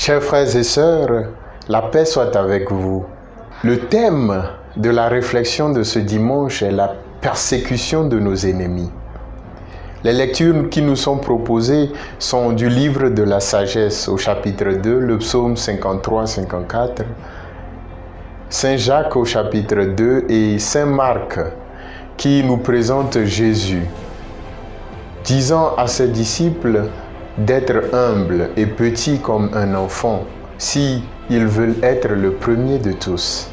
Chers frères et sœurs, la paix soit avec vous. Le thème de la réflexion de ce dimanche est la persécution de nos ennemis. Les lectures qui nous sont proposées sont du livre de la sagesse au chapitre 2, le psaume 53-54, Saint Jacques au chapitre 2 et Saint Marc qui nous présente Jésus, disant à ses disciples d'être humbles et petits comme un enfant, si ils veulent être le premier de tous.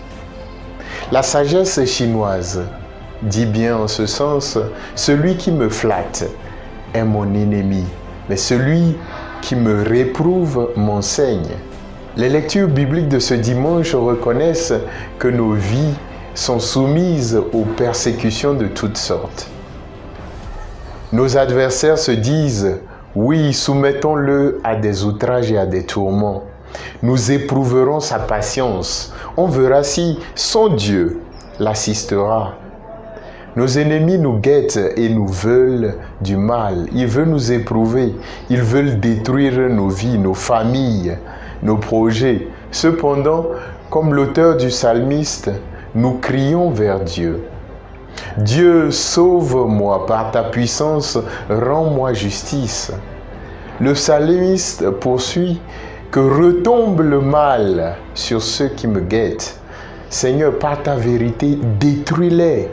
La sagesse chinoise dit bien en ce sens, celui qui me flatte est mon ennemi, mais celui qui me réprouve m'enseigne. Les lectures bibliques de ce dimanche reconnaissent que nos vies sont soumises aux persécutions de toutes sortes. Nos adversaires se disent « Oui, soumettons-le à des outrages et à des tourments. Nous éprouverons sa patience. On verra si son Dieu l'assistera. » Nos ennemis nous guettent et nous veulent du mal. Ils veulent nous éprouver. Ils veulent détruire nos vies, nos familles, nos projets. Cependant, comme l'auteur du psalmiste, nous crions vers Dieu. Dieu, sauve-moi par ta puissance, rends-moi justice. Le psalmiste poursuit que retombe le mal sur ceux qui me guettent. Seigneur, par ta vérité, détruis-les.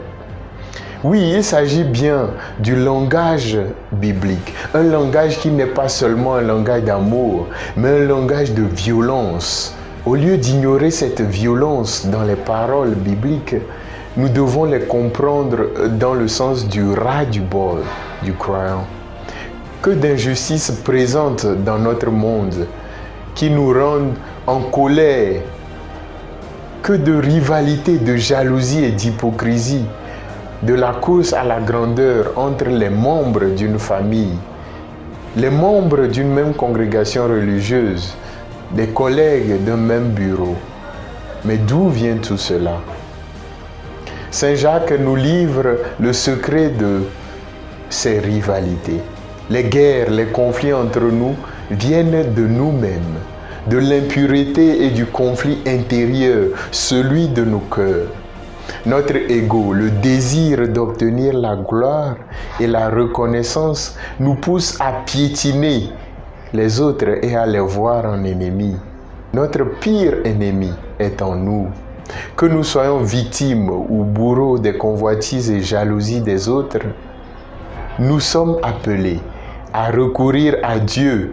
Oui, il s'agit bien du langage biblique, un langage qui n'est pas seulement un langage d'amour, mais un langage de violence. Au lieu d'ignorer cette violence dans les paroles bibliques, nous devons les comprendre dans le sens du ras-du-bol du croyant. Que d'injustices présentes dans notre monde qui nous rendent en colère, que de rivalité, de jalousie et d'hypocrisie, de la course à la grandeur entre les membres d'une famille, les membres d'une même congrégation religieuse, des collègues d'un même bureau. Mais d'où vient tout cela? Saint Jacques nous livre le secret de ces rivalités. Les guerres, les conflits entre nous viennent de nous-mêmes, de l'impureté et du conflit intérieur, celui de nos cœurs. Notre ego, le désir d'obtenir la gloire et la reconnaissance nous pousse à piétiner les autres et à les voir en ennemis. Notre pire ennemi est en nous. Que nous soyons victimes ou bourreaux des convoitises et jalousies des autres, nous sommes appelés à recourir à Dieu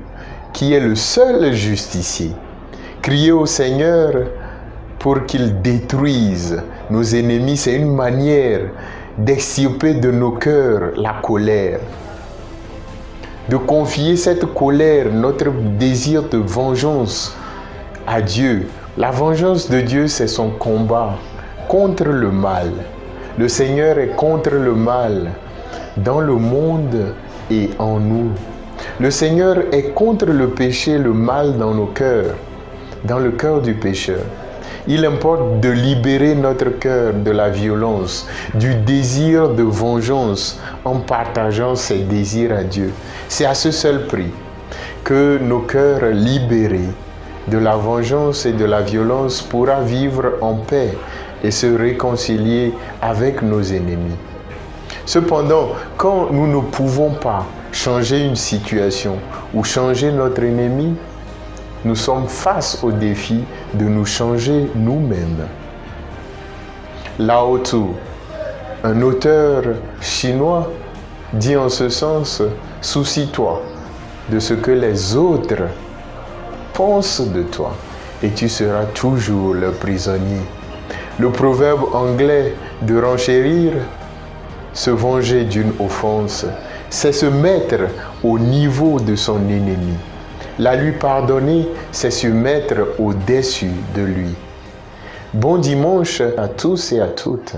qui est le seul justicier. Crier au Seigneur pour qu'il détruise nos ennemis, c'est une manière d'extirper de nos cœurs la colère, de confier cette colère, notre désir de vengeance à Dieu. La vengeance de Dieu, c'est son combat contre le mal. Le Seigneur est contre le mal dans le monde et en nous. Le Seigneur est contre le péché, le mal dans nos cœurs, dans le cœur du pécheur. Il importe de libérer notre cœur de la violence, du désir de vengeance en partageant ses désirs à Dieu. C'est à ce seul prix que nos cœurs libérés de la vengeance et de la violence pourra vivre en paix et se réconcilier avec nos ennemis. Cependant, quand nous ne pouvons pas changer une situation ou changer notre ennemi, nous sommes face au défi de nous changer nous-mêmes. Lao Tzu, un auteur chinois, dit en ce sens, « Soucie-toi de ce que les autres pensent de toi et tu seras toujours leur prisonnier. » Le proverbe anglais de renchérir, se venger d'une offense, c'est se mettre au niveau de son ennemi. La lui pardonner, c'est se mettre au-dessus de lui. Bon dimanche à tous et à toutes.